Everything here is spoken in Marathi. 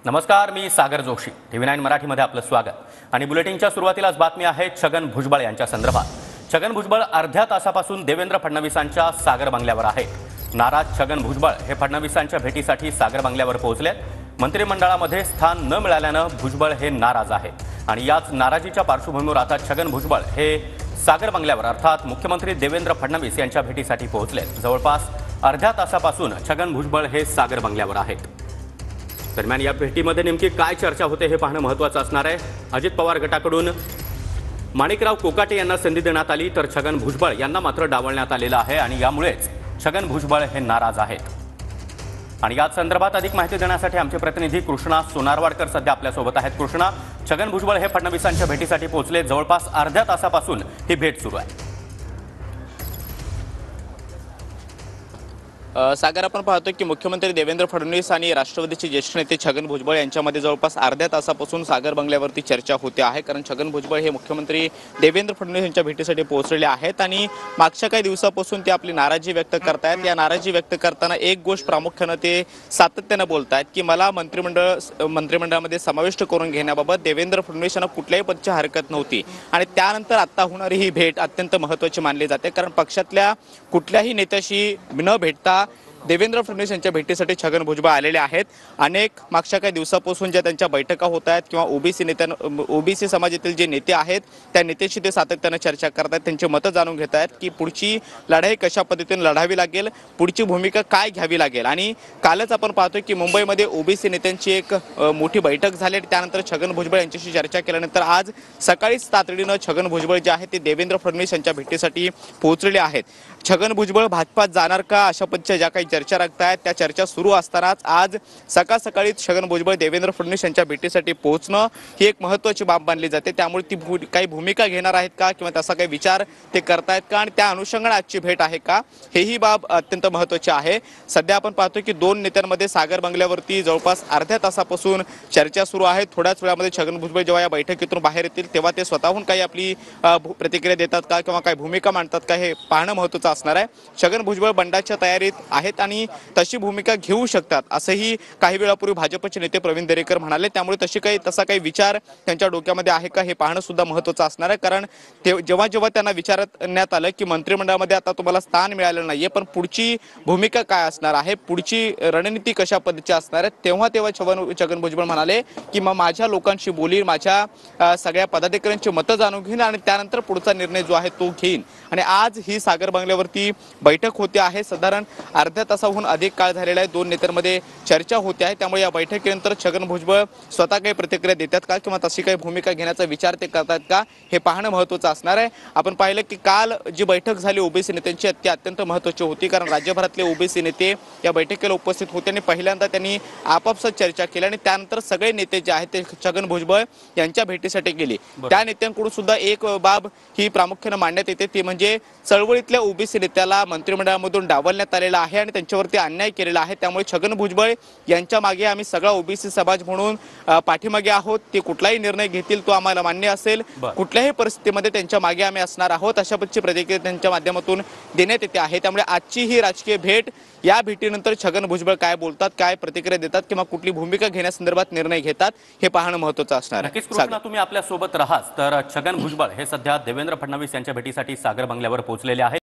नमस्कार, मी सागर जोशी. TV9 मराठीमध्ये आपलं स्वागत. आणि बुलेटिनच्या सुरुवातीलाच बातमी आहे छगन भुजबळ यांच्या संदर्भात. छगन भुजबळ अर्ध्या तासापासून देवेंद्र फडणवीसांच्या सागर बंगल्यावर आहेत. नाराज छगन भुजबळ हे फडणवीसांच्या भेटीसाठी सागर बंगल्यावर पोहोचलेत. मंत्रिमंडळामध्ये स्थान न मिळाल्यानं भुजबळ हे नाराज आहेत. आणि याच नाराजीच्या पार्श्वभूमीवर आता छगन भुजबळ हे सागर बंगल्यावर अर्थात मुख्यमंत्री देवेंद्र फडणवीस यांच्या भेटीसाठी पोहोचलेत. जवळपास अर्ध्या तासापासून छगन भुजबळ हे सागर बंगल्यावर आहेत. दरम्यान या भेटीमध्ये नेमकी काय चर्चा होते हे पाहणं महत्त्वाचं असणार आहे. अजित पवार गटाकडून माणिकराव कोकाटे यांना संधी देण्यात आली, तर छगन भुजबळ यांना मात्र डावलण्यात आलेलं आहे. आणि यामुळेच छगन भुजबळ हे नाराज आहेत. आणि या संदर्भात अधिक माहिती देण्यासाठी आमचे प्रतिनिधी कृष्णा सोनारवाडकर सध्या आपल्यासोबत आहेत. कृष्णा, छगन भुजबळ हे फडणवीसांच्या भेटीसाठी पोहोचले. जवळपास अर्ध्या तासापासून ही भेट सुरू आहे. सागर, आपण पाहतो की मुख्यमंत्री देवेंद्र फडणवीस आणि राष्ट्रवादीचे ज्येष्ठ नेते छगन भुजबळ यांच्यामध्ये जवळपास अर्ध्या तासापासून सागर बंगल्यावरती चर्चा होते आहे. कारण छगन भुजबळ हे मुख्यमंत्री देवेंद्र फडणवीस यांच्या भेटीसाठी पोहोचलेले आहेत आणि मागच्या काही दिवसापासून ते आपली नाराजी व्यक्त करतायत. या नाराजी व्यक्त करताना एक गोष्ट प्रामुख्यानं ते सातत्यानं बोलतायत की मला मंत्रिमंडळामध्ये समाविष्ट करून घेण्याबाबत देवेंद्र फडणवीस यांना कुठल्याही पक्षाची हरकत नव्हती. आणि त्यानंतर आता होणारी ही भेट अत्यंत महत्त्वाची मानली जाते. कारण पक्षातल्या कुठल्याही नेत्याशी न भेटता देवेंद्र फडणवीस यांच्या भेटीसाठी छगन भुजबळ आलेले आहेत. अनेक मागच्या काही दिवसापासून ज्या त्यांच्या बैठका होत आहेत किंवा ओबीसी समाजातील जे नेते आहेत त्या नेत्याशी ते सातत्यानं चर्चा करत आहेत. त्यांची मतं जाणून घेत आहेत की पुढची लढाई कशा पद्धतीने लढावी लागेल, पुढची भूमिका काय घ्यावी लागेल. आणि कालच आपण पाहतोय की मुंबईमध्ये ओबीसी नेत्यांची एक मोठी बैठक झाली. त्यानंतर छगन भुजबळ यांच्याशी चर्चा केल्यानंतर आज सकाळीच तातडीनं छगन भुजबळ जे आहेत ते देवेंद्र फडणवीस यांच्या भेटीसाठी पोहोचलेले आहेत. छगन भुजबळ भाजपात जाणार का, अशा पद्धतीच्या ज्या काही चर्चा रंगत आहेत त्या चर्चा सुरू असतानाच आज सकाळी छगन भुजबळ देवेंद्र फडणवीस यांच्या भेटीसाठी पोहोचणं ही एक महत्त्वाची बाब मानली जाते. त्यामुळे ती काही भूमिका घेणार आहेत का किंवा तसा काही विचार ते करतायत का आणि त्या अनुषंगाने आजची भेट आहे का, हेही बाब अत्यंत महत्त्वाची आहे. सध्या आपण पाहतो की दोन नेत्यांमध्ये सागर बंगल्यावरती जवळपास अर्ध्या तासापासून चर्चा सुरू आहे. थोड्याच वेळामध्ये छगन भुजबळ जेव्हा या बैठकीतून बाहेर येतील तेव्हा ते स्वतःहून काही आपली प्रतिक्रिया देतात का किंवा काही भूमिका मांडतात का हे पाहणं महत्त्वाचं असणार आहे. छगन भुजबळ बंडाच्या तयारीत आहेत आणि तशी भूमिका घेऊ शकतात असंही काही वेळापूर्वी भाजपचे नेते प्रवीण दरेकर म्हणाले. त्यामुळे तसा काही विचार त्यांच्या डोक्यामध्ये आहे का हे पाहणं सुद्धा महत्त्वाचं असणार आहे. कारण जेव्हा त्यांना विचारण्यात आलं की मंत्रिमंडळामध्ये आता तुम्हाला स्थान मिळालं नाहीये, पण पुढची भूमिका काय असणार आहे, पुढची रणनीती कशा पद्धतीची असणार आहे, तेव्हा छगन भुजबळ म्हणाले की मग माझ्या लोकांशी बोलीन, माझ्या सगळ्या पदाधिकाऱ्यांची मतं जाणून घेईन आणि त्यानंतर पुढचा निर्णय जो आहे तो घेईन. आणि आज ही सागर बंगल्यावरती बैठक होते आहे. साधारण अर्ध्या तासाहून अधिक काळ झालेला आहे. दोन नेत्यांमध्ये चर्चा होते आहे. त्यामुळे या बैठकीनंतर छगन भुजबळ स्वतः काही प्रतिक्रिया देतात का किंवा तशी काही भूमिका घेण्याचा विचार ते करतात का हे पाहणं महत्त्वाचं असणार आहे. आपण पाहिलं की काल जी बैठक झाली ओबीसी नेत्यांची ती अत्यंत महत्त्वाची होती. कारण राज्यभरातले ओबीसी नेते या बैठकीला उपस्थित होते आणि पहिल्यांदा त्यांनी आपापसात चर्चा केली आणि त्यानंतर सगळे नेते जे आहेत ते छगन भुजबळ यांच्या भेटीसाठी गेले. त्या नेत्यांकडून सुद्धा एक बाब ही प्रामुख्याने मांडण्यात येते, ती म्हणजे चळवळीतल्या ओबीसी नेत्याला मंत्रिमंडळामधून डावलण्यात आलेला आहे आणि त्यांच्यावरती अन्याय केलेला आहे. त्यामुळे छगन भुजबळ यांच्या मागे आम्ही सगळा ओबीसी समाज म्हणून पाठीमागे आहोत. ते कुठलाही निर्णय घेतील तो आम्हाला मान्य असेल, कुठल्याही परिस्थितीमध्ये त्यांच्या मागे आम्ही असणार आहोत, अशा पद्धतीची प्रतिक्रिया त्यांच्या माध्यमातून देण्यात येते आहे. त्यामुळे आजची ही राजकीय भेट, या भेटीनंतर छगन भुजबळ काय बोलतात, काय प्रतिक्रिया देतात किंवा कुठली भूमिका घेण्यासंदर्भात निर्णय घेतात हे पाहणं महत्त्वाचं असणार आहे. नक्कीच कृष्णा, तुम्ही आपल्या सोबत राहाच. तर छगन भुजबळ हे सध्या देवेंद्र फडणवीस यांच्या भेटीसाठी सागर बंगल्यावर पोहोचलेले आहेत.